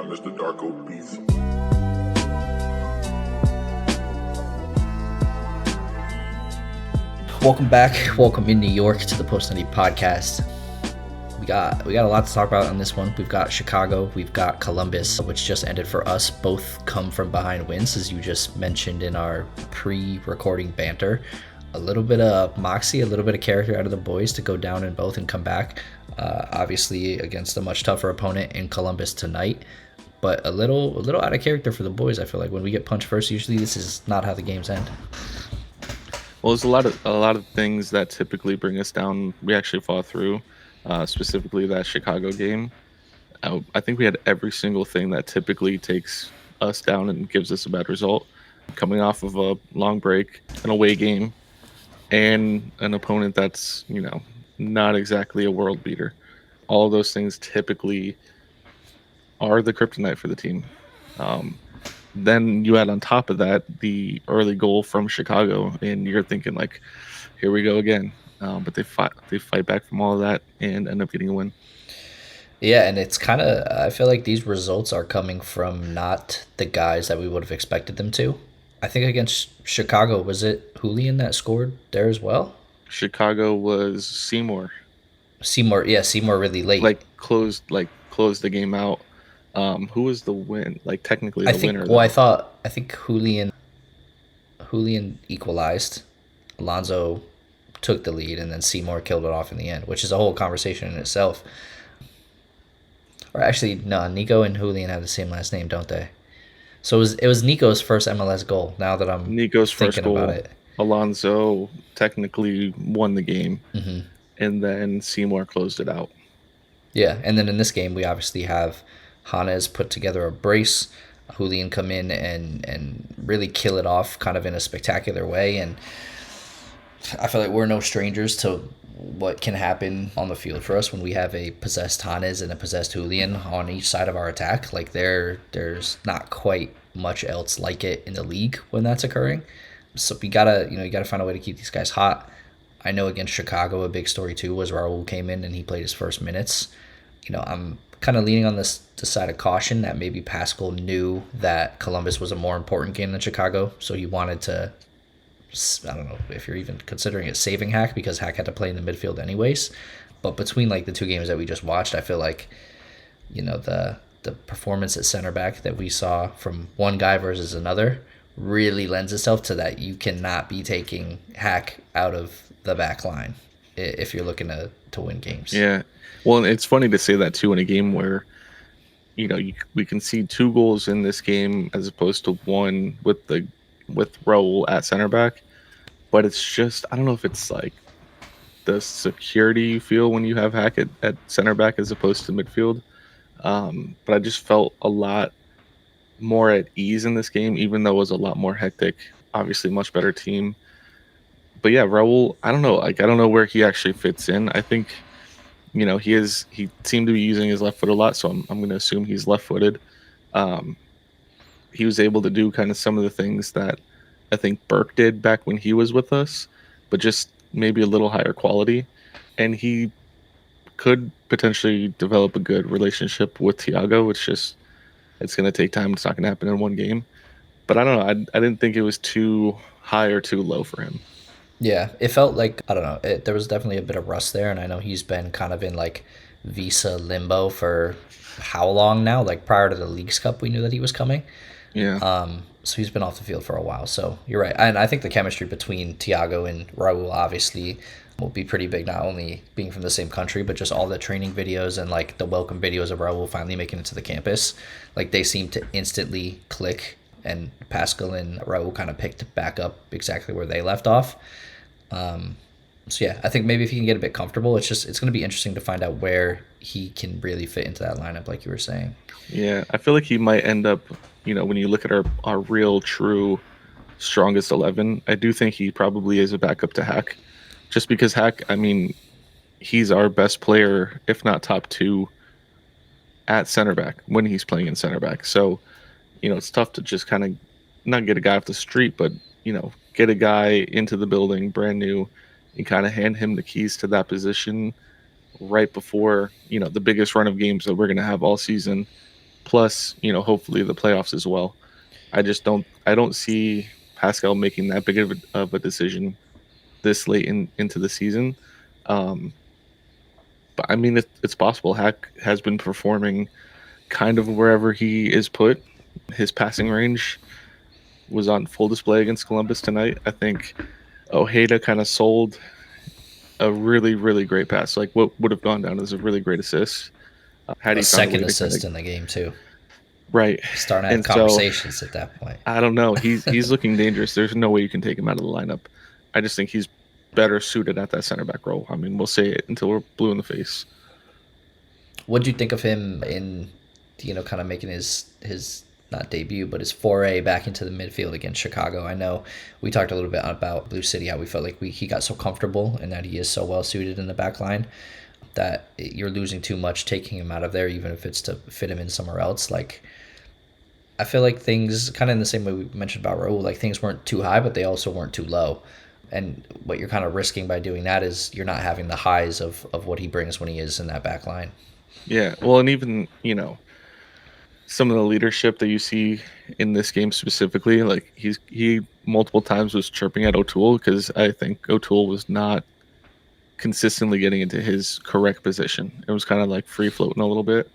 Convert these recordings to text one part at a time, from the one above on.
Mr. Darko Beats. Welcome back. Welcome in New York to the Post 90 podcast. We got a lot to talk about on this one. We've got Chicago, we've got Columbus, which just ended for us. Both come from behind wins, as you just mentioned in our pre-recording banter. A little bit of moxie, a little bit of character out of the boys to go down in both and come back. Obviously against a much tougher opponent in Columbus tonight, but a little out of character for the boys. I feel like when we get punched first, usually this is not how the games end. Well, there's a lot of things that typically bring us down. We actually fought through, specifically that Chicago game. I think we had every single thing that typically takes us down and gives us a bad result. Coming off of a long break, an away game, and an opponent that's not exactly a world beater. All of those things typically are the kryptonite for the team. Then you add on top of that the early goal from Chicago, and you're thinking like, here we go again. But they fight back from all of that and end up getting a win. Yeah, and it's kind of, I feel like these results are coming from not the guys that we would have expected them to. I think against Chicago, was it Julian that scored there as well? Chicago was Seymour. Seymour really late. Closed the game out. Who was the win? Like technically the winner. Well, I think Julian equalized. Alonso took the lead, and then Seymour killed it off in the end, which is a whole conversation in itself. Or actually, no, Nico and Julian have the same last name, don't they? So it was Nico's first MLS goal. Now that I'm Nico's thinking first goal, about it, Alonso technically won the game, mm-hmm. and then Seymour closed it out. Yeah, and then in this game, we obviously have Hannes put together a brace, Julian come in and really kill it off kind of in a spectacular way. And I feel like we're no strangers to what can happen on the field for us when we have a possessed Hannes and a possessed Julian on each side of our attack. Like there's not quite much else like it in the league when that's occurring. So you gotta find a way to keep these guys hot. I know against Chicago, a big story too was Raul came in and he played his first minutes. I'm kind of leaning on the side of caution that maybe Pascal knew that Columbus was a more important game than Chicago, so he wanted to, I don't know if you're even considering it saving Hack, because Hack had to play in the midfield anyways. But between like the two games that we just watched, I feel like the performance at center back that we saw from one guy versus another really lends itself to that you cannot be taking Hack out of the back line if you're looking to win games. Yeah. Well, it's funny to say that too in a game where, we can see 2 goals in this game as opposed to 1 with Raul at center back. But it's just, I don't know if it's like the security you feel when you have Hack at center back as opposed to midfield. But I just felt a lot more at ease in this game, even though it was a lot more hectic. Obviously, much better team. But yeah, Raul, I don't know. I don't know where he actually fits in. I think, he seemed to be using his left foot a lot, so I'm going to assume he's left-footed. He was able to do kind of some of the things that I think Burke did back when he was with us, but just maybe a little higher quality. And he could potentially develop a good relationship with Thiago. It's going to take time. It's not going to happen in one game. But I don't know. I didn't think it was too high or too low for him. Yeah, it felt like, I don't know, there was definitely a bit of rust there, and I know he's been kind of in like visa limbo for how long now? Like prior to the Leagues Cup, we knew that he was coming. Yeah. So he's been off the field for a while. So you're right, and I think the chemistry between Thiago and Raul obviously will be pretty big, not only being from the same country, but just all the training videos and like the welcome videos of Raul finally making it to the campus. Like they seem to instantly click, and Pascal and Raul kind of picked back up exactly where they left off. So yeah, I think maybe if he can get a bit comfortable, it's going to be interesting to find out where he can really fit into that lineup, like you were saying. Yeah, I feel like he might end up, when you look at our real, true, strongest 11, I do think he probably is a backup to Hack. Just because Hack, he's our best player, if not top 2, at center back when he's playing in center back. So, it's tough to just kind of not get a guy off the street, but, get a guy into the building brand new and kind of hand him the keys to that position right before, the biggest run of games that we're going to have all season. plus hopefully the playoffs as well. I don't see Pascal making that big of a decision this late into the season. Um, but I mean, it's possible. Hack has been performing kind of wherever he is put. His passing range was on full display against Columbus tonight. I think Ojeda kind of sold a really, really great pass, like what would have gone down as a really great assist had A he found a way second to kind of assist in the game too. right. Starting to have And so conversations at that point. I don't know. He's looking dangerous. There's no way you can take him out of the lineup. I just think he's better suited at that center back role. I mean, we'll say it until we're blue in the face. What do you think of him in, kind of making his not debut, but his foray back into the midfield against Chicago? I know we talked a little bit about Blue City, how we felt like he got so comfortable and that he is so well suited in the back line that you're losing too much taking him out of there, even if it's to fit him in somewhere else. Like, I feel like things kind of in the same way we mentioned about Raul, like things weren't too high, but they also weren't too low. And what you're kind of risking by doing that is you're not having the highs of what he brings when he is in that back line. Yeah. Well, and even some of the leadership that you see in this game specifically, like he multiple times was chirping at O'Toole because I think O'Toole was not consistently getting into his correct position. It was kind of like free floating a little bit.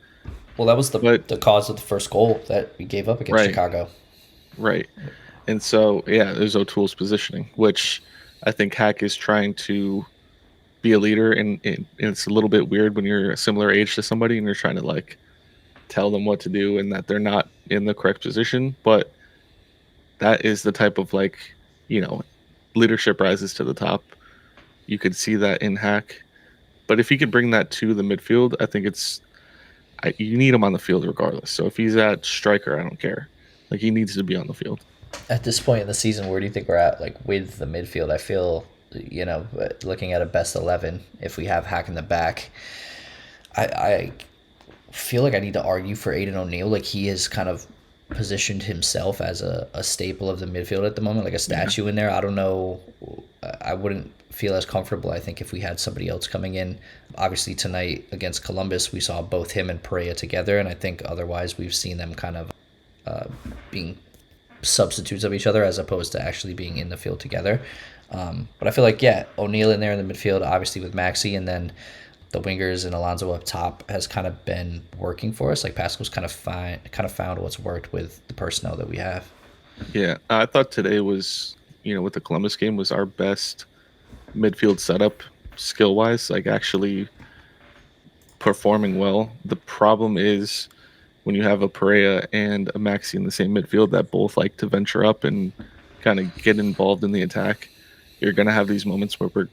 Well, that was But the cause of the first goal that we gave up against right, Chicago. right. And so yeah, there's O'Toole's positioning, which I think Hack is trying to be a leader, and it's a little bit weird when you're a similar age to somebody and you're trying to like tell them what to do and that they're not in the correct position. But that is the type of like, you know, leadership rises to the top. You could see that in Hack. But if he could bring that to the midfield, I think you need him on the field regardless. So if he's at striker, I don't care. Like he needs to be on the field. At this point in the season, where do you think we're at, like with the midfield? I feel, looking at a best 11, if we have Hack in the back, I feel like I need to argue for Aiden O'Neill. Like he has kind of positioned himself as a staple of the midfield at the moment, like a statue in there. I don't know. I wouldn't feel as comfortable, I think, if we had somebody else coming in. Obviously, tonight against Columbus, we saw both him and Perea together, and I think otherwise we've seen them kind of being substitutes of each other as opposed to actually being in the field together. But I feel like, yeah, O'Neill in there in the midfield, obviously with Maxi, and then the wingers and Alonso up top has kind of been working for us. Like Pascal's kind of found what's worked with the personnel that we have. Yeah, I thought today was, with the Columbus game, was our best midfield setup skill wise, like actually performing well. The problem is when you have a Perea and a Maxi in the same midfield that both like to venture up and kind of get involved in the attack, you're going to have these moments where we're,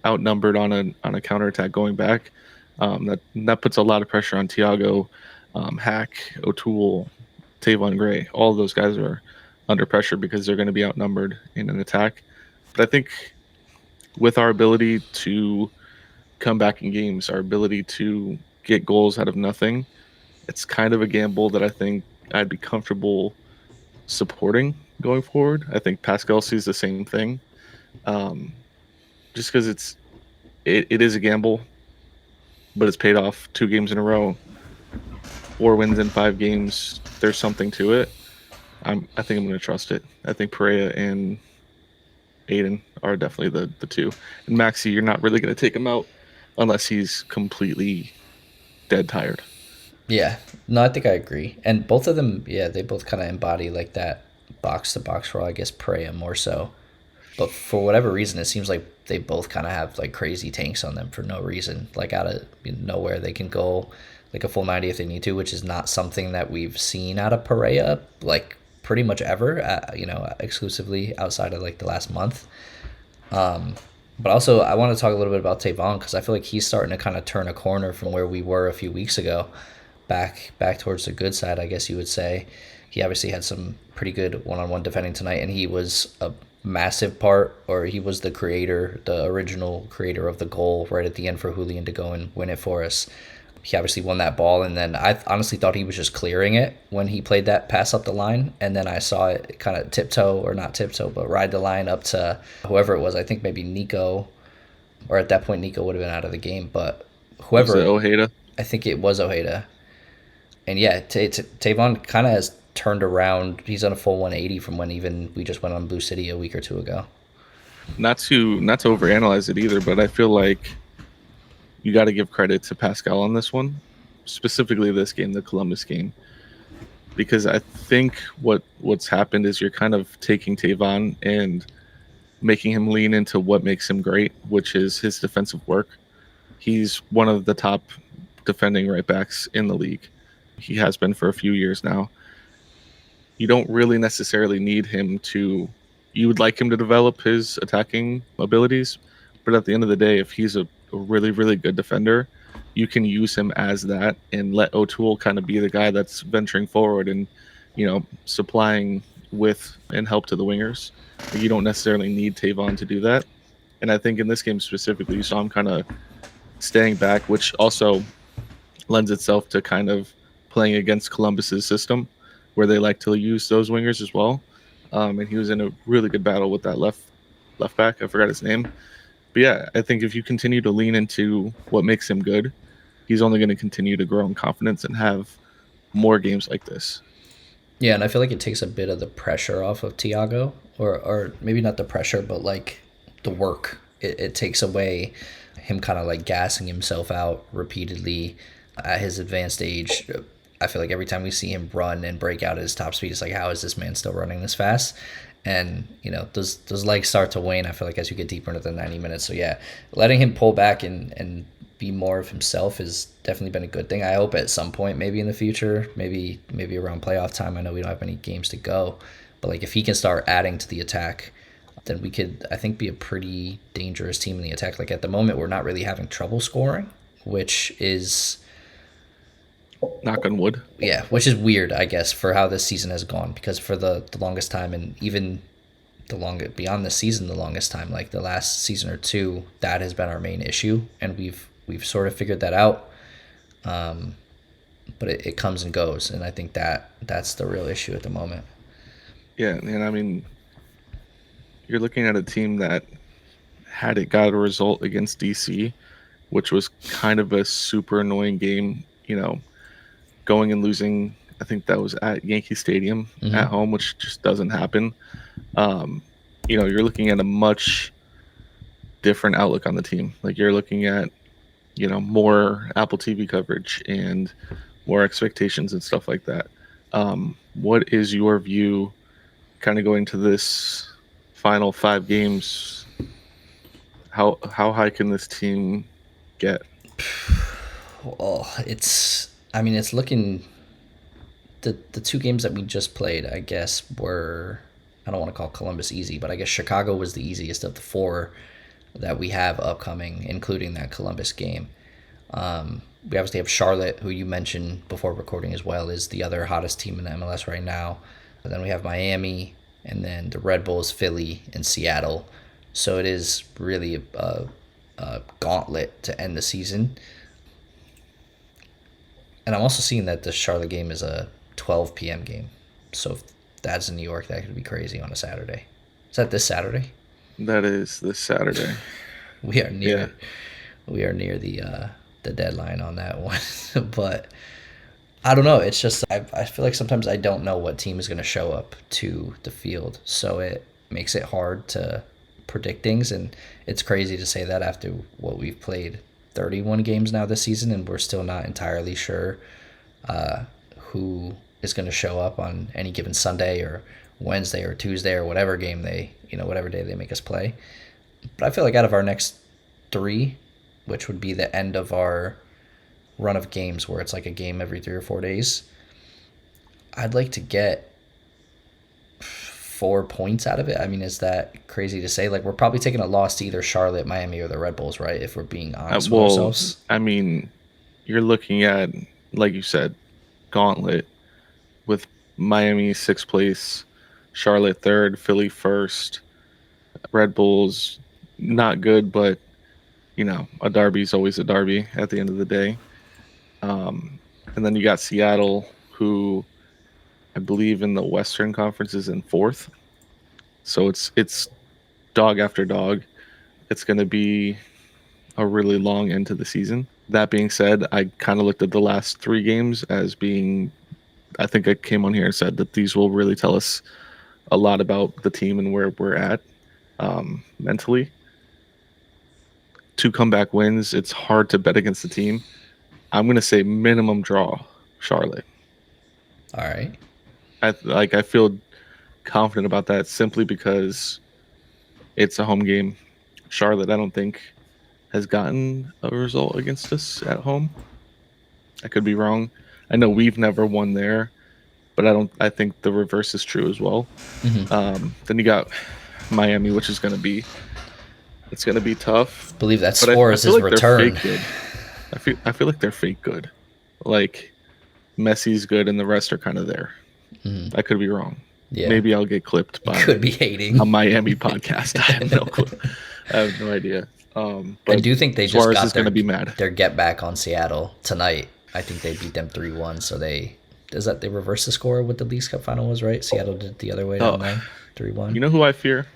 outnumbered on a counterattack going back. That puts a lot of pressure on Thiago, Hack, O'Toole, Tavon Gray. All of those guys are under pressure because they're going to be outnumbered in an attack. But I think with our ability to come back in games, our ability to get goals out of nothing, it's kind of a gamble that I think I'd be comfortable supporting going forward. I think Pascal sees the same thing. Just because it is a gamble, but it's paid off 2 games in a row, 4 wins in 5 games. There's something to it. I think I'm going to trust it. I think Perea and Aiden are definitely the two. And Maxi, you're not really going to take him out unless he's completely dead tired. Yeah, no, I think I agree. And both of them, yeah, they both kind of embody like that box to box role. I guess Perea more so. But for whatever reason, it seems like they both kind of have like crazy tanks on them for no reason. Like out of nowhere, they can go like a full 90 if they need to, which is not something that we've seen out of Perea like pretty much ever. Exclusively outside of like the last month. But also, I want to talk a little bit about Tavon because I feel like he's starting to kind of turn a corner from where we were a few weeks ago, back towards the good side, I guess you would say. He obviously had some pretty good one-on-one defending tonight, and he was a massive part, or he was the original creator of the goal right at the end for Julian to go and win it for us. He obviously won that ball, and then I honestly thought he was just clearing it when he played that pass up the line, and then I saw it kind of tiptoe, or not tiptoe, but ride the line up to whoever it was. I think maybe Nico, or at that point Nico would have been out of the game, but whoever. Was it Ojeda? I think it was Ojeda. And yeah, Tavon kind of has turned around. He's on a full 180 from when even we just went on Blue City a week or two ago. Not to overanalyze it either, but I feel like you got to give credit to Pascal on this one, specifically this game, the Columbus game, because I think what's happened is you're kind of taking Tavon and making him lean into what makes him great, which is his defensive work. He's one of the top defending right backs in the league. He has been for a few years now. You don't really necessarily need him to. You would like him to develop his attacking abilities, but at the end of the day, if he's a really, really good defender, you can use him as that and let O'Toole kind of be the guy that's venturing forward and, supplying with and help to the wingers. You don't necessarily need Tavon to do that. And I think in this game specifically, you saw him kind of staying back, which also lends itself to kind of playing against Columbus's system, where they like to use those wingers as well. And he was in a really good battle with that left back. I forgot his name, but yeah, I think if you continue to lean into what makes him good, he's only going to continue to grow in confidence and have more games like this. Yeah, and I feel like it takes a bit of the pressure off of Tiago, or maybe not the pressure, but like the work. It takes away him kind of like gassing himself out repeatedly at his advanced age. I feel like every time we see him run and break out at his top speed, it's like, how is this man still running this fast? And those legs start to wane. I feel like as you get deeper into the 90 minutes. So yeah, letting him pull back and be more of himself has definitely been a good thing. I hope at some point, maybe in the future, maybe around playoff time. I know we don't have any games to go, but like if he can start adding to the attack, then we could, I think, be a pretty dangerous team in the attack. Like at the moment, we're not really having trouble scoring, which is Knock on wood. yeah, which is weird, I guess, for how this season has gone. Because for the longest time, and even the longest beyond the season, the longest time, like the last season or two, that has been our main issue, and we've sort of figured that out. But it comes and goes, and I think that's the real issue at the moment. Yeah, and I mean, you're looking at a team that had it got a result against DC, which was kind of a super annoying game. Going and losing. I think that was at Yankee Stadium at home, which just doesn't happen. You're looking at a much different outlook on the team. Like you're looking at, more Apple TV coverage and more expectations and stuff like that. What is your view kind of going to this final 5 games? How high can this team get? Well, it's looking the two games that we just played, I guess, were, I don't want to call Columbus easy, but I guess Chicago was the easiest of the four that we have upcoming, including that Columbus game. We obviously have Charlotte, who you mentioned before recording as well, is the other hottest team in the MLS right now. But then we have Miami, and then the Red Bulls, Philly, and Seattle. So it is really a gauntlet to end the season. And I'm also seeing that the Charlotte game is a 12 p.m. game. So if that's in New York, that could be crazy on a Saturday. Is that this Saturday? That is this Saturday. We are near. Yeah. We are near the deadline on that one, but I don't know. It's just I feel like sometimes I don't know what team is going to show up to the field, so it makes it hard to predict things, and it's crazy to say that after what we've played 31 games now this season, and we're still not entirely sure who is going to show up on any given Sunday or Wednesday or Tuesday or whatever game whatever day they make us play. But I feel like out of our next 3, which would be the end of our run of games where it's like a game every 3 or 4 days, I'd like to get 4 points out of it. I mean, is that crazy to say? Like, we're probably taking a loss to either Charlotte, Miami, or the Red Bulls, right? If we're being honest with ourselves. I mean, you're looking at, like you said, gauntlet with Miami 6th place, Charlotte 3rd, Philly 1st, Red Bulls not good, but a derby is always a derby at the end of the day. And then you got Seattle, who I believe in the Western Conference is in 4th. So it's dog after dog. It's going to be a really long end to the season. That being said, I kind of looked at the last 3 games as being. I think I came on here and said that these will really tell us a lot about the team and where we're at mentally. 2 comeback wins. It's hard to bet against the team. I'm gonna say minimum draw, Charlotte. All right. I feel confident about that simply because it's a home game. Charlotte, I don't think, has gotten a result against us at home. I could be wrong. I know we've never won there, but I don't. I think the reverse is true as well. Then you got Miami, which is going to be it's going to be tough. I believe that But score I is feel his like return. they're fake good. I feel like they're fake good. Like Messi's good, and the rest are kind of there. I could be wrong. Yeah. Maybe I'll get clipped by Could be hating. a Miami podcast. I have no clue. I have no idea. I But do think they just Suarez got is going to be mad. their get back on Seattle tonight. I think they beat them 3-1. So they reverse the score what the Leagues Cup final was, right? Seattle did it the other way down there, 3-1. You know who I fear?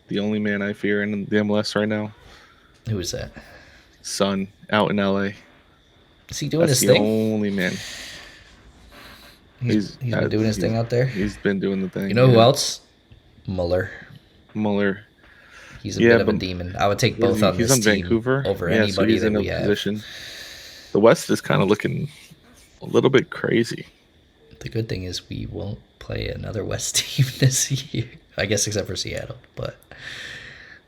The only man I fear in the MLS right now? Who is that? Son out in LA. Is he doing That's his the thing? only man. He's been doing his thing out there. He's been doing the thing. You know who else? Muller. Muller. He's a bit of a demon. I would take both on He's this on team Vancouver over so anybody he's that in a we have. position. The West is kind of looking a little bit crazy. The good thing is we won't play another West team this year. I guess except for Seattle, but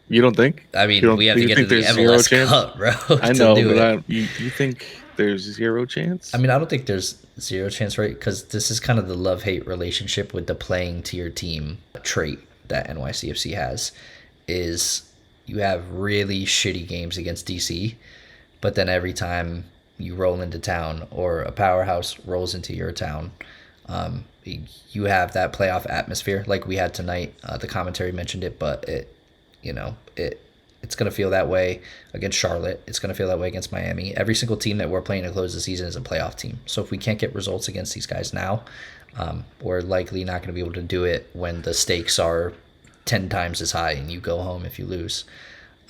you don't think? I mean, we have to get to the MLS Cup, bro. I know, but you think there's 0 chance? I mean, I don't think there's 0 chance, right? Because this is kind of the love-hate relationship with the playing to your team trait that NYCFC has. Is you have really shitty games against DC, but then every time you roll into town or a powerhouse rolls into your town, you have that playoff atmosphere like we had tonight. The commentary mentioned it, but it's going to feel that way against Charlotte. It's going to feel that way against Miami. Every single team that we're playing to close the season is a playoff team. So if we can't get results against these guys now, we're likely not going to be able to do it when the stakes are 10 times as high and you go home if you lose.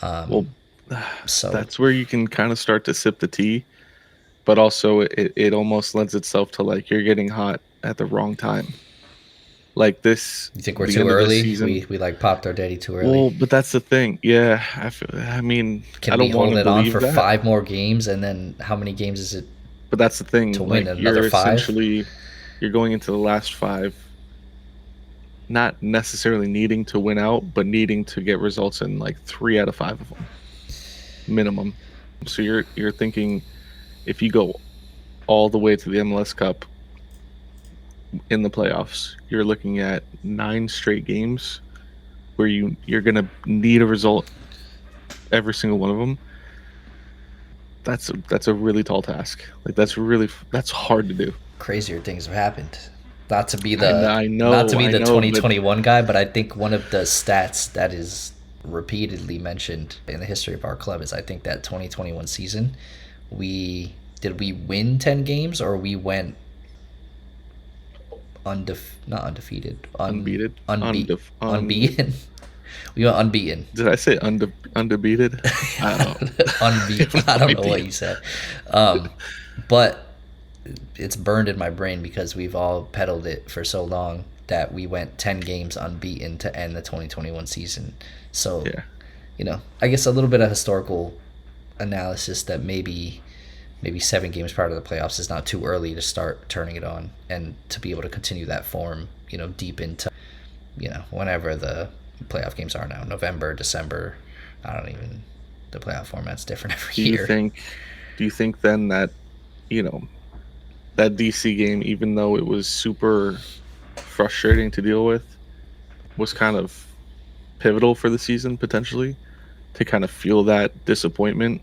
So that's where you can kind of start to sip the tea, but also it almost lends itself to like you're getting hot at the wrong time. Like this. You think we're too early? We like popped our daddy too early. Well, but that's the thing. Yeah, I mean, can I don't we hold it on for that. 5 more games, and then how many games is it? But that's the thing. To win another 5. Essentially, you're going into the last 5, not necessarily needing to win out, but needing to get results in like 3 out of 5 of them, minimum. So you're thinking, if you go all the way to the MLS Cup in the playoffs, you're looking at 9 straight games where you're gonna need a result every single one of them. That's a really tall task. Like that's hard to do. Crazier things have happened. Not to be the I know, not to be the I know, 2021 guy, but I think one of the stats that is repeatedly mentioned in the history of our club is I think that 2021 season we win 10 games or we went unbeaten. We went unbeaten. Did I say undefeated? I don't know. Unbeaten. I don't know what you said. But it's burned in my brain because we've all peddled it for so long that we went 10 games unbeaten to end the 2021 season. So, yeah. I guess a little bit of historical analysis that maybe 7 games prior to the playoffs is not too early to start turning it on and to be able to continue that form, deep into, whenever the playoff games are now, November, December. The playoff format's different every year. Do you think then that, that DC game, even though it was super frustrating to deal with, was kind of pivotal for the season potentially to kind of feel that disappointment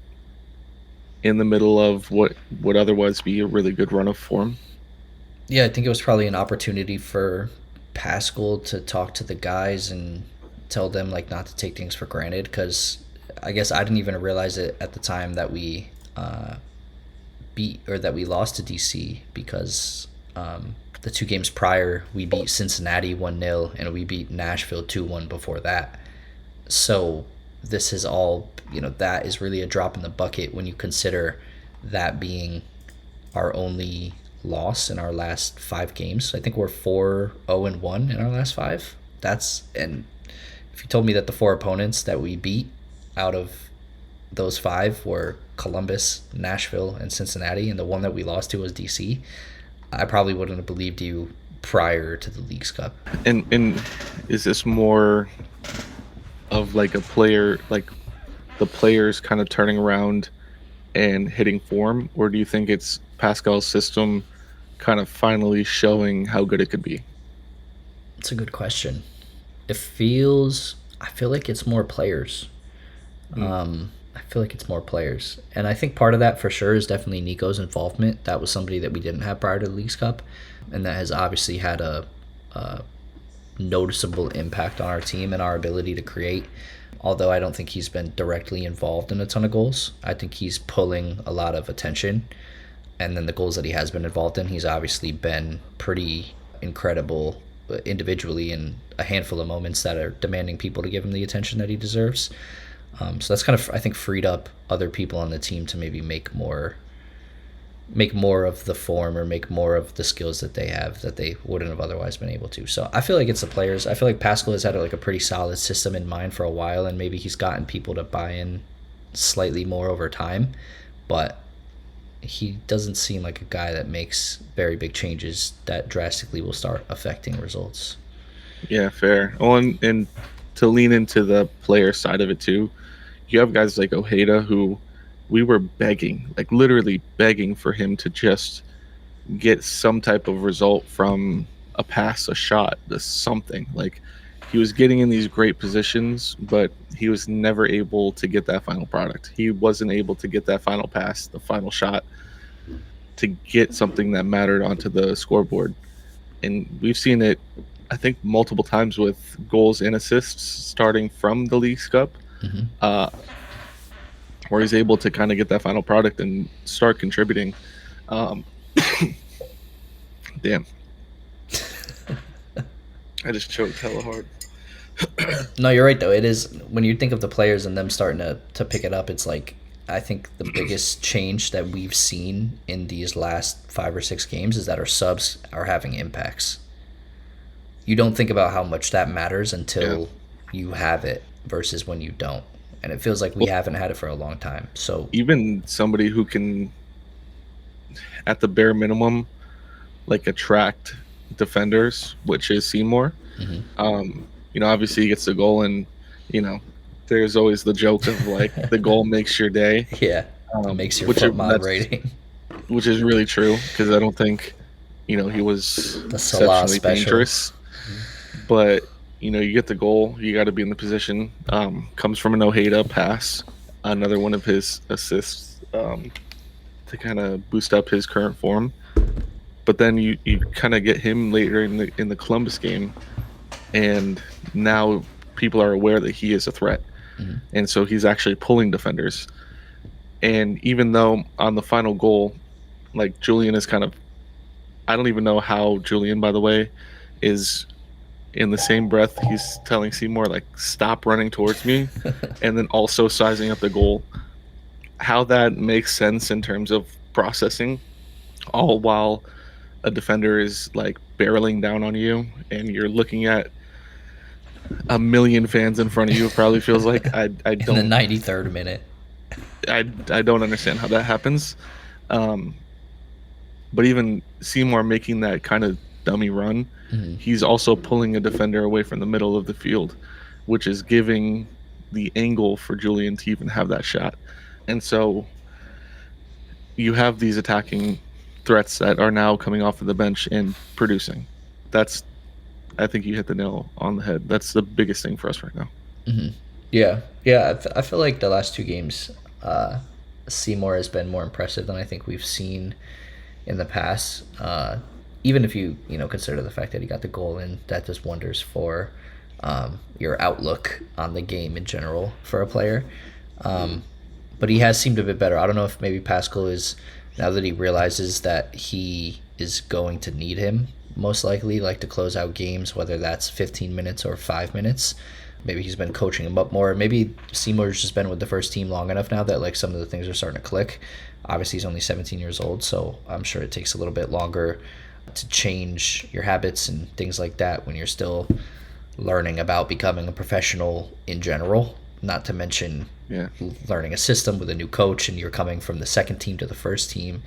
in the middle of what would otherwise be a really good run of form? Yeah, I think it was probably an opportunity for Pascal to talk to the guys and tell them like not to take things for granted, because I guess I didn't even realize it at the time that we we lost to DC, because the 2 games prior we beat Cincinnati 1-0 and we beat Nashville 2-1 before that. So this is all, that is really a drop in the bucket when you consider that being our only loss in our last 5 games. I think we're 4-0-1 in our last 5. And if you told me that the 4 opponents that we beat out of those 5 were Columbus, Nashville, and Cincinnati, and the one that we lost to was DC, I probably wouldn't have believed you prior to the Leagues Cup. And is this more of like a player, like the players kind of turning around and hitting form, or do you think it's Pascal's system kind of finally showing how good it could be? It's a good question. I feel like it's more players. I feel like it's more players. And I think part of that for sure is definitely Nico's involvement. That was somebody that we didn't have prior to the Leagues Cup. And that has obviously had a noticeable impact on our team and our ability to create. Although I don't think he's been directly involved in a ton of goals. I think he's pulling a lot of attention. And then the goals that he has been involved in, he's obviously been pretty incredible individually in a handful of moments that are demanding people to give him the attention that he deserves. So that's kind of, I think, freed up other people on the team to maybe make more of the form or make more of the skills that they have that they wouldn't have otherwise been able to. So I feel like it's the players. I feel like Pascal has had like a pretty solid system in mind for a while, and maybe he's gotten people to buy in slightly more over time, but he doesn't seem like a guy that makes very big changes that drastically will start affecting results. Yeah, fair. Oh, and to lean into the player side of it too, you have guys like Ojeda who we were begging, like literally begging for him to just get some type of result from a pass, a shot, something. Like he was getting in these great positions, but he was never able to get that final product. He wasn't able to get that final pass, the final shot, to get something that mattered onto the scoreboard. And we've seen it, I think, multiple times with goals and assists starting from the Leagues Cup, where he's able to kind of get that final product and start contributing. Damn. I just choked hella hard. No, you're right though. It is, when you think of the players and them starting to pick it up, it's like, I think the biggest change that we've seen in these last 5 or 6 games is that our subs are having impacts. You don't think about how much that matters until you have it versus when you don't. And it feels like we haven't had it for a long time. So even somebody who can, at the bare minimum, like attract defenders, which is Seymour. Obviously he gets the goal, and there's always the joke of like the goal makes your day. Yeah, makes your foot mod rating. Which is really true, because I don't think he was the Salah exceptionally special. Dangerous. But you get the goal, you got to be in the position. Comes from an Ojeda pass, another one of his assists, to kind of boost up his current form. But then you kind of get him later in the Columbus game, and now people are aware that he is a threat, and so he's actually pulling defenders. And even though on the final goal, like Julian is kind of, I don't even know how Julian, by the way, is in the same breath he's telling Seymour like stop running towards me, and then also sizing up the goal. How that makes sense in terms of processing, all while a defender is like barreling down on you, and you're looking at a million fans in front of you. It probably feels like I don't. In the 93rd minute. I don't understand how that happens. But even Seymour making that kind of dummy run, he's also pulling a defender away from the middle of the field, which is giving the angle for Julian to even have that shot. And so you have these attacking threats that are now coming off of the bench and producing. I think you hit the nail on the head. That's the biggest thing for us right now. Yeah. I feel like the last 2 games, Seymour has been more impressive than I think we've seen in the past. Even if you consider the fact that he got the goal in, that does wonders for your outlook on the game in general for a player. But he has seemed a bit better. I don't know if maybe Pascal is now that he realizes that he is going to need him most likely, like to close out games, whether that's 15 minutes or 5 minutes. Maybe he's been coaching him up more. Maybe Seymour's just been with the first team long enough now that like some of the things are starting to click. Obviously, he's only 17 years old, so I'm sure it takes a little bit longer to change your habits and things like that when you're still learning about becoming a professional in general. Not to mention learning a system with a new coach, and you're coming from the second team to the first team.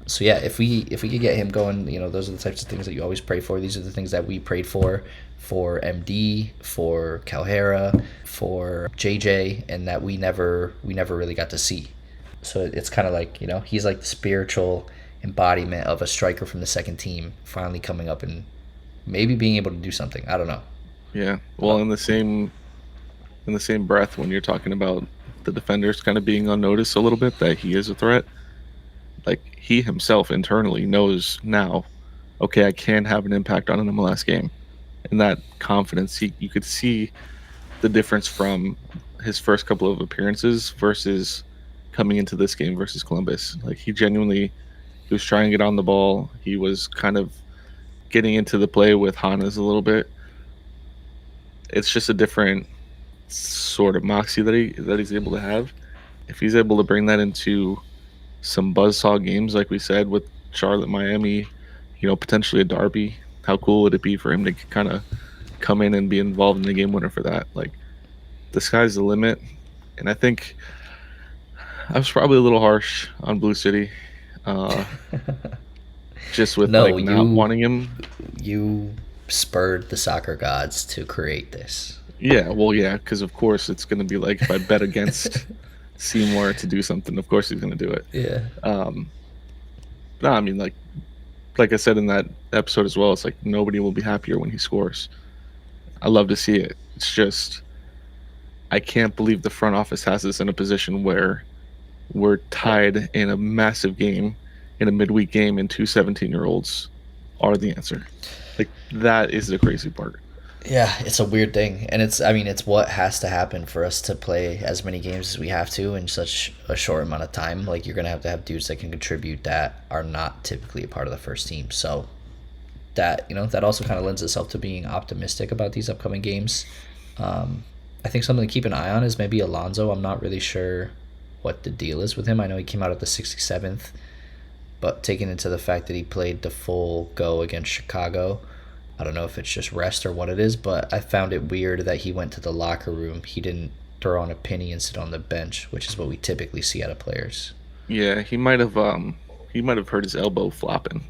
So yeah, if we could get him going, those are the types of things that you always pray for. These are the things that we prayed for MD, for Calhera, for JJ, and that we never really got to see. So it's kind of like, he's like the spiritual embodiment of a striker from the second team finally coming up and maybe being able to do something. I don't know. Yeah. Well, in the same breath, when you're talking about the defenders kind of being on notice a little bit that he is a threat, like he himself internally knows now, okay, I can have an impact on an MLS game. And that confidence, you could see the difference from his first couple of appearances versus coming into this game versus Columbus. Like he was trying to get on the ball. He was kind of getting into the play with Hannes a little bit. It's just a different sort of moxie that he's able to have. If he's able to bring that into some buzzsaw games, like we said, with Charlotte, Miami, potentially a derby, how cool would it be for him to kind of come in and be involved in the game winner for that? Like, the sky's the limit. And I think I was probably a little harsh on Blue City, just with not wanting him. You spurred the soccer gods to create this. Yeah, well, yeah, because of course it's going to be like if I bet against Seymour to do something, of course he's going to do it. Yeah. No, I mean, like I said in that episode as well, it's like nobody will be happier when he scores. I love to see it. It's just I can't believe the front office has us in a position where we're tied in a massive game, in a midweek game, and two 17-year-olds are the answer. Like, that is the crazy part. Yeah, it's a weird thing. And it's what has to happen for us to play as many games as we have to in such a short amount of time. Like, you're going to have dudes that can contribute that are not typically a part of the first team. So that, that also kind of lends itself to being optimistic about these upcoming games. I think something to keep an eye on is maybe Alonso. I'm not really sure what the deal is with him. I know he came out at the 67th, but taking into the fact that he played the full go against Chicago, I don't know if it's just rest or what it is, but I found it weird that he went to the locker room. He didn't throw on a penny and sit on the bench, which is what we typically see out of players. Yeah, he might have hurt his elbow flopping.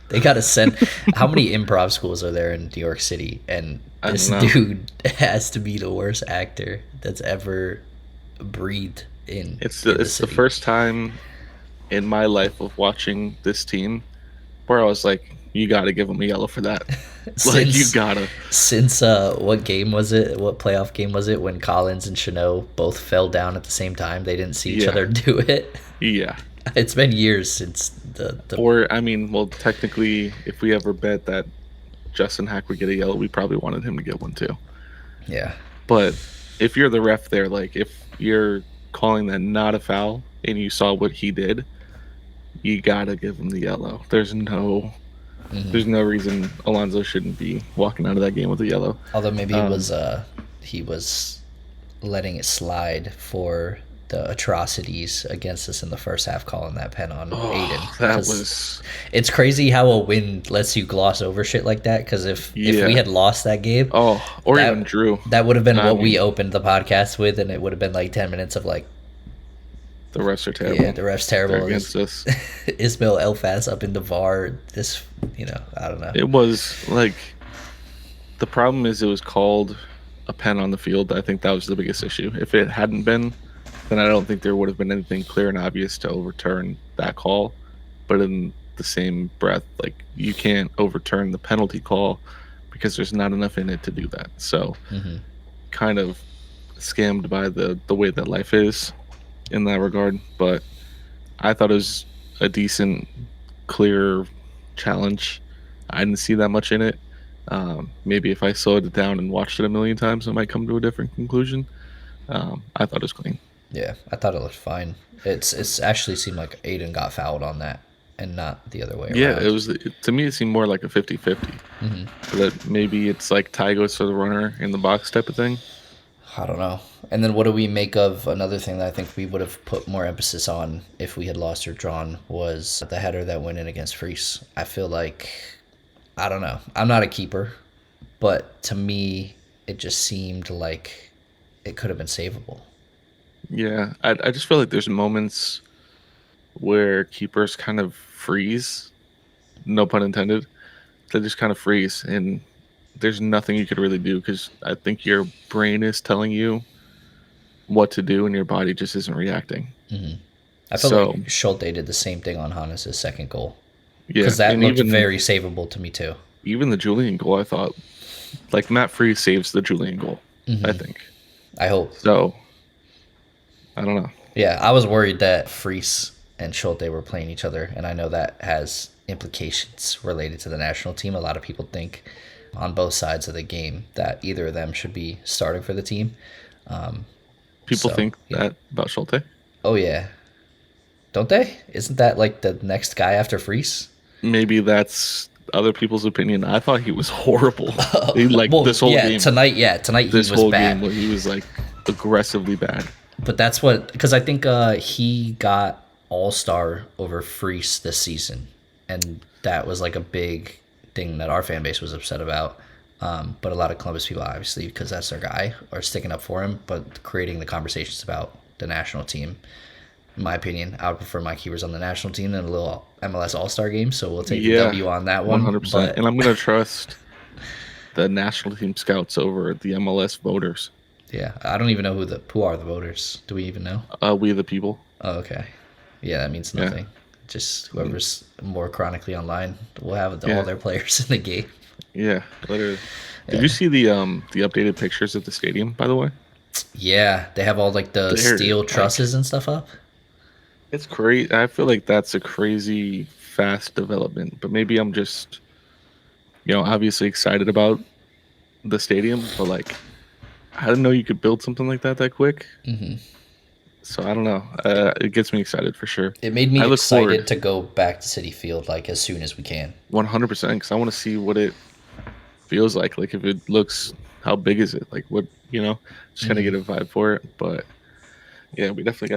They got to send... How many improv schools are there in New York City? And this dude has to be the worst actor that's ever breathed in. It's the first time in my life of watching this team where I was like, you got to give him a yellow for that. You got to. Since what game was it? What playoff game was it when Collins and Chanot both fell down at the same time? They didn't see each other do it. Yeah. It's been years since the... Or, I mean, well, technically, if we ever bet that Justin Hack would get a yellow, we probably wanted him to get one too. Yeah. But if you're the ref there, like, if you're calling that not a foul and you saw what he did, you got to give him the yellow. There's no reason Alonso shouldn't be walking out of that game with a yellow. Although maybe he was letting it slide for the atrocities against us in the first half, calling that pen on Aiden. It's crazy how a win lets you gloss over shit like that, because if we had lost that game... even drew. That would have been what we opened the podcast with, and it would have been like 10 minutes of like... The refs are terrible. Yeah, the refs terrible. They're against us. Ismail Elfas up in the VAR. This, I don't know. It was like... The problem is it was called a pen on the field. I think that was the biggest issue. If it hadn't been, then I don't think there would have been anything clear and obvious to overturn that call. But in the same breath, like, you can't overturn the penalty call because there's not enough in it to do that. So kind of scammed by the way that life is in that regard. But I thought it was a decent, clear challenge. I didn't see that much in it. Maybe if I slowed it down and watched it a million times, I might come to a different conclusion. I thought it was clean. Yeah, I thought it looked fine. It's actually seemed like Aiden got fouled on that and not the other way Yeah, it around. was to me it seemed more like a 50-50. That maybe it's like tie goes to the runner in the box type of thing. I don't know. And then what do we make of another thing that I think we would have put more emphasis on if we had lost or drawn was the header that went in against Freese. I feel like I don't know. I'm not a keeper, but to me it just seemed like it could have been savable. Yeah, I just feel like there's moments where keepers kind of freeze, no pun intended. They just kind of freeze, and there's nothing you could really do because I think your brain is telling you what to do, and your body just isn't reacting. I felt So like Schulte did the same thing on Hannes' second goal because yeah, that and looked even very savable to me too. even the Julian goal, I thought like Matt Freeze saves the Julian goal. I think I hope. so. I don't know. Yeah, I was worried that Freese and Schulte were playing each other, and I know that has implications related to the national team. A lot of people think on both sides of the game that either of them should be starting for the team. People So, think yeah. that about Schulte. Oh, yeah. Don't they? Isn't that like the next guy after Freese? Maybe that's other people's opinion. I thought he was horrible. Like Well, yeah, tonight he this was whole game bad. where he was like aggressively bad. But that's what, because I think he got All Star over Freese this season, and that was like a big thing that our fan base was upset about. But a lot of Columbus people, obviously, because that's their guy, are sticking up for him, but creating the conversations about the national team. In my opinion, I would prefer my keepers on the national team than a little MLS All Star game. So we'll take the Yeah, W on that one. 100%. But And I'm gonna trust the national team scouts over the MLS voters. yeah, I don't even know who are the voters. Do we even know? We the people. Oh, okay. Yeah, that means Yeah, nothing. Just whoever's more chronically online will have all yeah, their players in the game. yeah. Literally. Did Yeah. you see the updated pictures of the stadium? By the way, Yeah, they have all like the they're steel like trusses and stuff up. it's crazy. I feel like that's a crazy fast development. But maybe I'm just obviously excited about the stadium, but like I didn't know you could build something like that quick. So I don't know. It gets me excited for sure. It made me I look forward excited to go back to City Field like as soon as we can. 100% because I want to see what it feels like. Like if it looks, how big is it? Like what just kind of get a vibe for it. But yeah, we definitely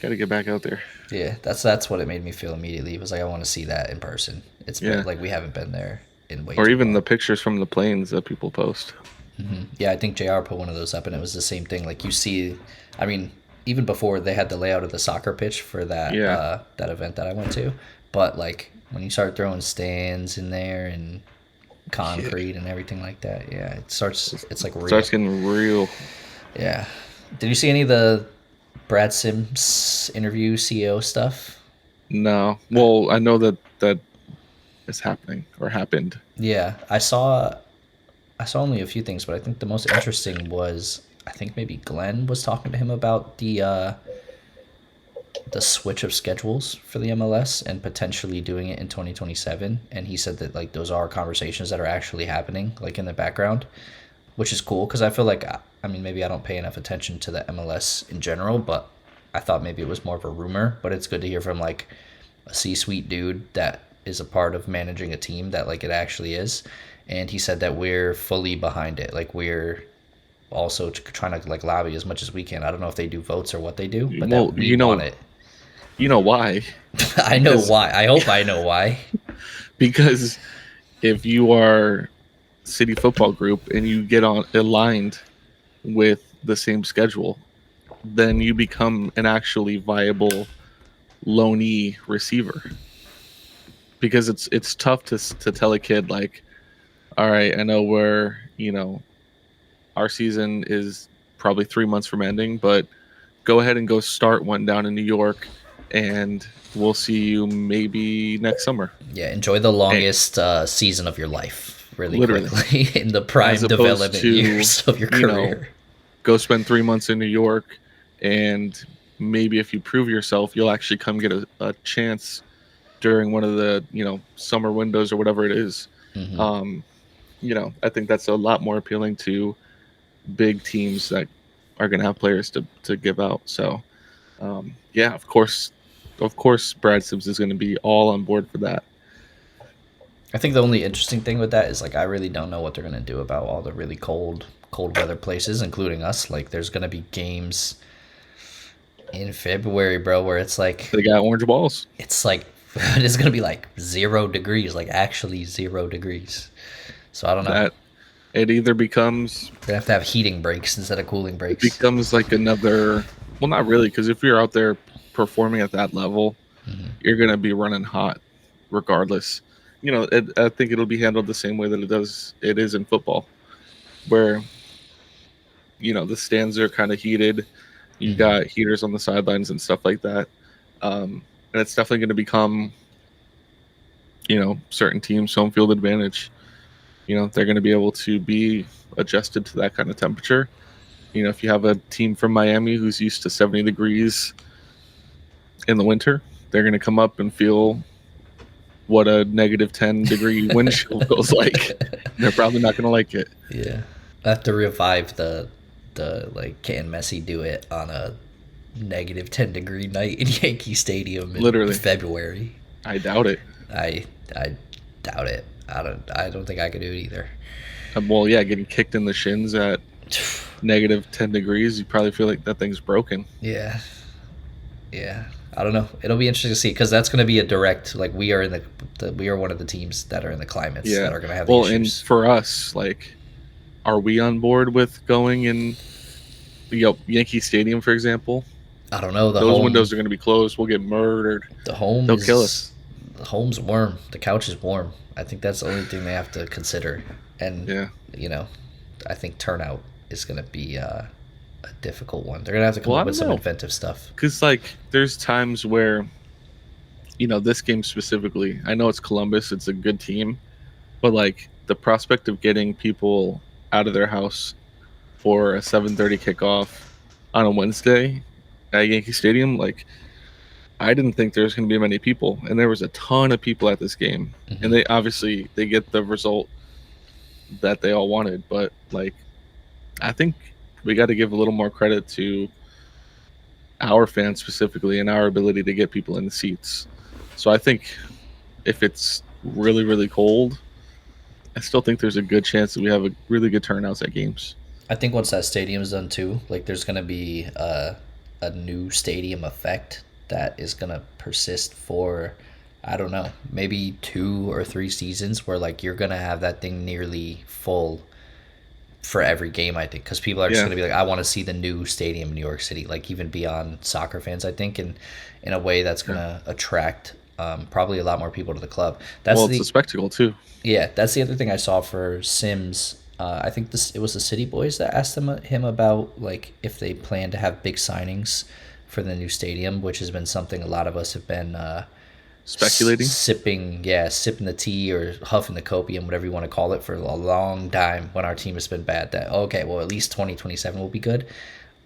gotta get back out there. Yeah, that's what it made me feel immediately. It was like I want to see that in person. It's been Yeah, like we haven't been there in way or too even long. the pictures from the planes that people post. Yeah, I think JR put one of those up, and it was the same thing. Like you see, I mean, even before they had the layout of the soccer pitch for Yeah, that event that I went to, but like when you start throwing stands in there and yeah. concrete and everything like that, yeah, it starts. It's like real. Starts getting real. Yeah. Did you see any of the Brad Sims interview CEO stuff? No, well, I know that is happening or happened. Yeah, I saw only a few things, but I think the most interesting was I think maybe Glenn was talking to him about the switch of schedules for the MLS and potentially doing it in 2027, and he said that like those are conversations that are actually happening like in the background, which is cool because I feel like I mean maybe I don't pay enough attention to the MLS in general, but I thought maybe it was more of a rumor, but it's good to hear from like a C-suite dude that is a part of managing a team that like it actually is. And he said that we're fully behind it. Like we're also trying to like lobby as much as we can. I don't know if they do votes or what they do, but Well, that we want it. you know why? I know Because why. I hope I know why. because if you are City Football Group and you get on aligned with the same schedule, then you become an actually viable loanee receiver. Because it's tough to tell a kid like, all right, I know our season is probably 3 months from ending, but go ahead and go start one down in New York, and we'll see you maybe next summer. Yeah, enjoy the And longest season of your life really literally, quickly in the as prime opposed development to years of your career. go spend 3 months in New York, and maybe if you prove yourself, you'll actually come get a chance during one of the summer windows or whatever it is. I think that's a lot more appealing to big teams that are going to have players to give out. So, yeah, of course, Brad Sims is going to be all on board for that. I think the only interesting thing with that is like I really don't know what they're gonna do about all the really cold weather places, including us. Like there's gonna be games in February, bro, where They got orange balls. it's like it's gonna be like 0 degrees, like actually 0 degrees. So I don't know. That it either becomes We're gonna have to have heating breaks instead of cooling it breaks. becomes like another. Well, not really, because if you're out there performing at that level, you're going to be running hot, regardless. I think it'll be handled the same way that it is in football, where the stands are kind of heated. You've got heaters on the sidelines and stuff like that. And it's definitely going to become, certain teams' home field advantage. They're going to be able to be adjusted to that kind of temperature. If you have a team from Miami who's used to 70 degrees in the winter, they're going to come up and feel what a negative 10-degree wind chill feels like. They're probably not going to like it. Yeah, I have to revive the like can Messi do it on a -10-degree night in Yankee Stadium in Literally. February. I doubt it. I doubt it. I don't think I could do it either. Well, yeah, getting kicked in the shins at -10 degrees, you probably feel like that thing's broken. Yeah, yeah. I don't know. It'll be interesting to see because that's going to be a direct. Like we are in we are one of the teams that are in the climates that are going to have the issues. And for us, like, are we on board with going in Yankee Stadium, for example? I don't know. Those windows are going to be closed. We'll get murdered. They'll kill us. The home's warm. The couch is warm. I think that's the only thing they have to consider. And I think turnout is going to be a difficult one. They're going to have to come up with some inventive stuff. Because there's times where, this game specifically, I know it's Columbus. It's a good team, but the prospect of getting people out of their house for a 7:30 kickoff on a Wednesday at Yankee Stadium, I didn't think there was going to be many people, and there was a ton of people at this game. And they get the result that they all wanted, but I think we got to give a little more credit to our fans specifically and our ability to get people in the seats. So I think if it's really, really cold, I still think there's a good chance that we have a really good turnouts at games. I think once that stadium's done too, there's going to be a new stadium effect that is going to persist for, I don't know, maybe 2 or 3 seasons where you're going to have that thing nearly full for every game, I think, because people are just going to be like, I want to see the new stadium in New York City, even beyond soccer fans, I think, and in a way that's going to attract probably a lot more people to the club. It's a spectacle too. Yeah, that's the other thing I saw for Sims. I think it was the City Boys that asked him about if they plan to have big signings for the new stadium, which has been something a lot of us have been speculating, sipping the tea or huffing the copium, whatever you want to call it, for a long time when our team has been bad. That okay, well at least 2027 will be good,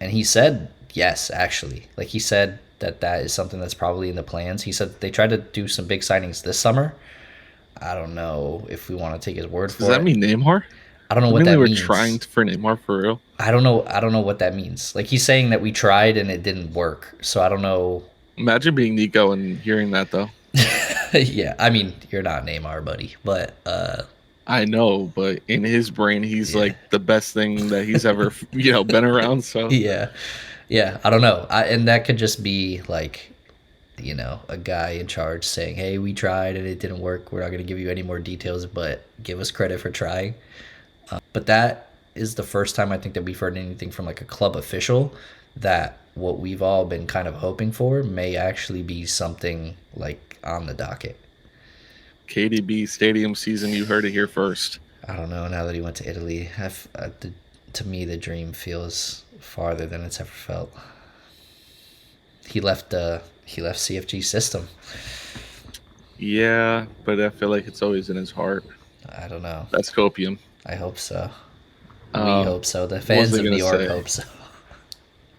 and he said yes, actually, he said that is something that's probably in the plans. He said they tried to do some big signings this summer. I don't know if we want to take his word for it. Does that mean Neymar? I don't know what that means. They were trying for Neymar for real. I don't know what that means. He's saying that we tried and it didn't work. So I don't know. Imagine being Nico and hearing that though. Yeah, I mean, you're not Neymar, buddy, but I know, but in his brain, he's the best thing that he's ever been around. So yeah, I don't know. And that could just be a guy in charge saying, "Hey, we tried and it didn't work. We're not going to give you any more details, but give us credit for trying." But that is the first time I think that we've heard anything from a club official that what we've all been kind of hoping for may actually be something on the docket. KDB stadium season, you heard it here first. I don't know. Now that he went to Italy, to me the dream feels farther than it's ever felt. He left CFG system. Yeah, but I feel like it's always in his heart. I don't know. That's copium. I hope so. We hope so. The fans of New York hope so.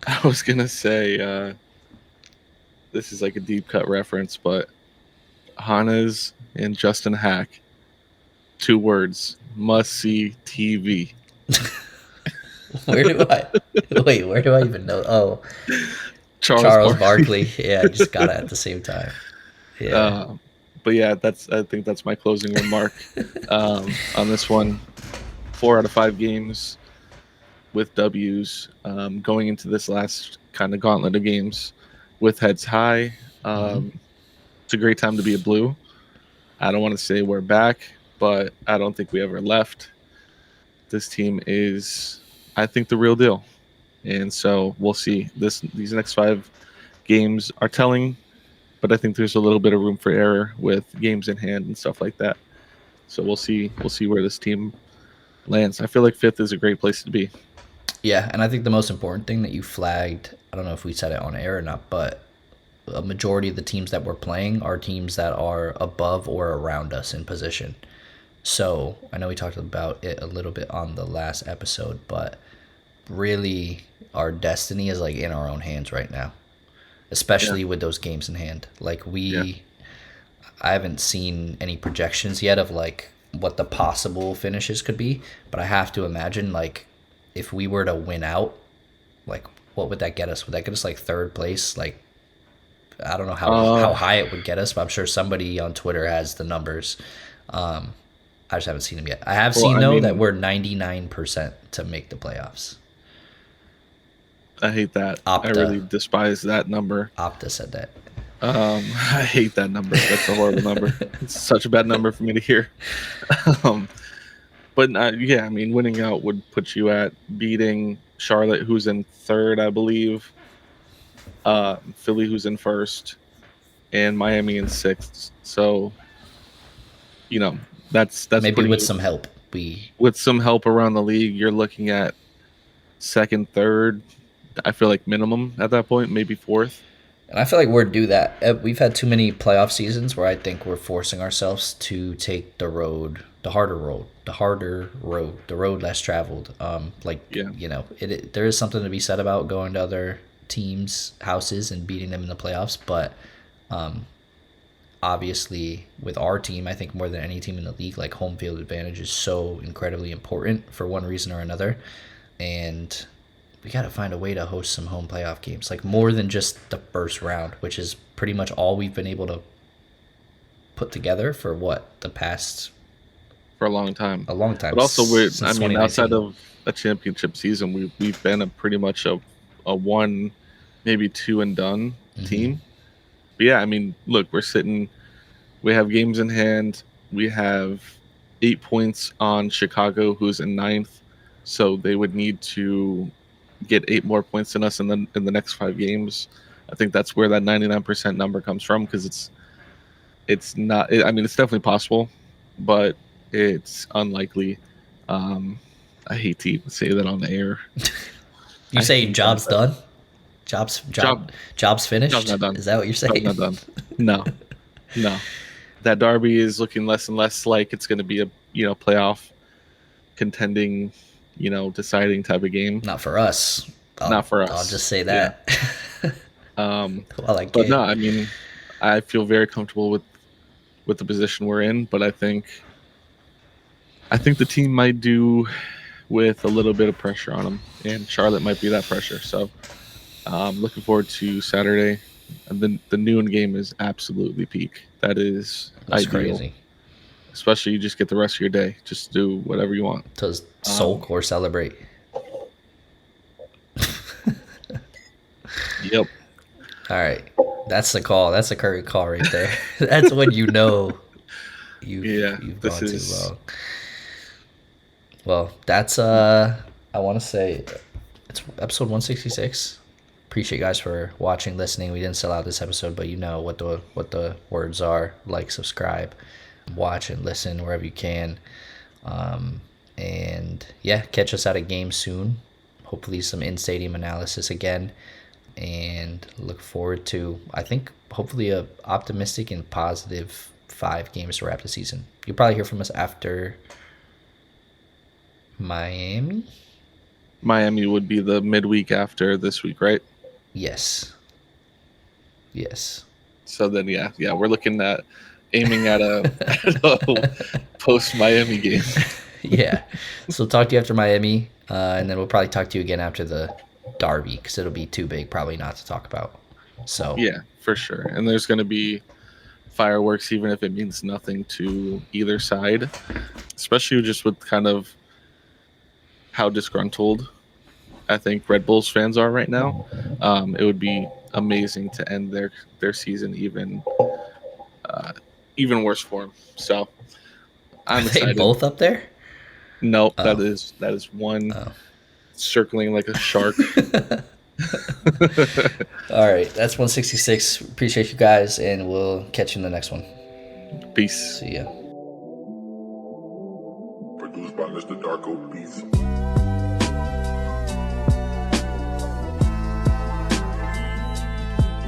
I was gonna say this is a deep cut reference, but Hannes and Justin Hack, 2 words, must see TV. Where do I wait? Where do I even know? Oh, Charles Charles Barkley. Barkley. Yeah, I just got it at the same time. Yeah. Uh, but yeah, I think that's my closing remark on this one. 4 out of 5 games with W's, going into this last kind of gauntlet of games with heads high. It's a great time to be a Blue. I don't want to say we're back, but I don't think we ever left. This team is, I think, the real deal. And so we'll see. These next 5 games are telling, but I think there's a little bit of room for error with games in hand and stuff like that. So we'll see. We'll see where this team lands. I feel like 5th is a great place to be. Yeah, and I think the most important thing that you flagged, I don't know if we said it on air or not, but a majority of the teams that we're playing are teams that are above or around us in position. So I know we talked about it a little bit on the last episode, but really our destiny is like in our own hands right now, especially with those games in hand. Like I haven't seen any projections yet of like what the possible finishes could be, but I have to imagine like if we were to win out, like what would that get us? Would that get us like third place? Like I don't know how high it would get us, but I'm sure somebody on Twitter has the numbers. I just haven't seen them yet. I have seen though that we're 99% to make the playoffs. I hate that. Opta. I really despise that number. Opta said that. I hate that number. That's a horrible number. It's such a bad number for me to hear. But yeah, I mean, winning out would put you at beating Charlotte, who's in 3rd, I believe. Philly, who's in 1st, and Miami in 6th. So, that's maybe with some help. With some help around the league, you're looking at 2nd, 3rd. I feel like minimum at that point, maybe 4th. And I feel like we're due that. We've had too many playoff seasons where I think we're forcing ourselves to take the harder road, the road less traveled. There is something to be said about going to other teams' houses and beating them in the playoffs, but obviously with our team, I think more than any team in the league, like home field advantage is so incredibly important for one reason or another, and we got to find a way to host some home playoff games, like more than just the first round, which is pretty much all we've been able to put together for a long time. But also, outside of a championship season, we've been a pretty much a 1, maybe 2 and done team. But yeah, I mean, look, we have games in hand. We have 8 points on Chicago, who's in 9th. So they would need to get 8 more points than us in the next 5 games. I think that's where that 99% number comes from, because it's not. I mean, it's definitely possible, but it's unlikely. I hate to even say that on the air. You saying job's done? Job's finished? Job's not done. Is that what you're saying? Job's not done. No. That derby is looking less and less like it's going to be a playoff contending, deciding type of game. Not for us. Not for us. I'll just say that. But no, I mean, I feel very comfortable with the position we're in, but I think the team might do with a little bit of pressure on them, and Charlotte might be that pressure. So looking forward to Saturday. And the noon game is absolutely peak. That's ideal. Crazy. Especially you just get the rest of your day. Just do whatever you want. To sulk or celebrate. Yep. All right. That's the call. That's a current call right there. That's when you've gone too long. Well, that's I want to say it's episode 166. Appreciate you guys for watching, listening. We didn't sell out this episode, but you know what the words are. Like, subscribe, watch, and listen wherever you can. And yeah, catch us at a game soon. Hopefully some in-stadium analysis again. And look forward to, I think, hopefully a optimistic and positive 5 games to wrap the season. You'll probably hear from us after Miami. Miami would be the midweek after this week, right? Yes. So then, yeah, we're looking at aiming at a post Miami game. Yeah. So talk to you after Miami, and then we'll probably talk to you again after the Derby because it'll be too big probably not to talk about. So Yeah, for sure. And there's going to be fireworks, even if it means nothing to either side, especially just with kind of how disgruntled I think Red Bulls fans are right now. It would be amazing to end their season uh, even worse for them. So are I'm they excited. both up there? No, Oh. that is one Oh. circling like a shark. All right. That's 166. Appreciate you guys, and we'll catch you in the next one. Peace. See ya. Produced by Mr. Darko Beats.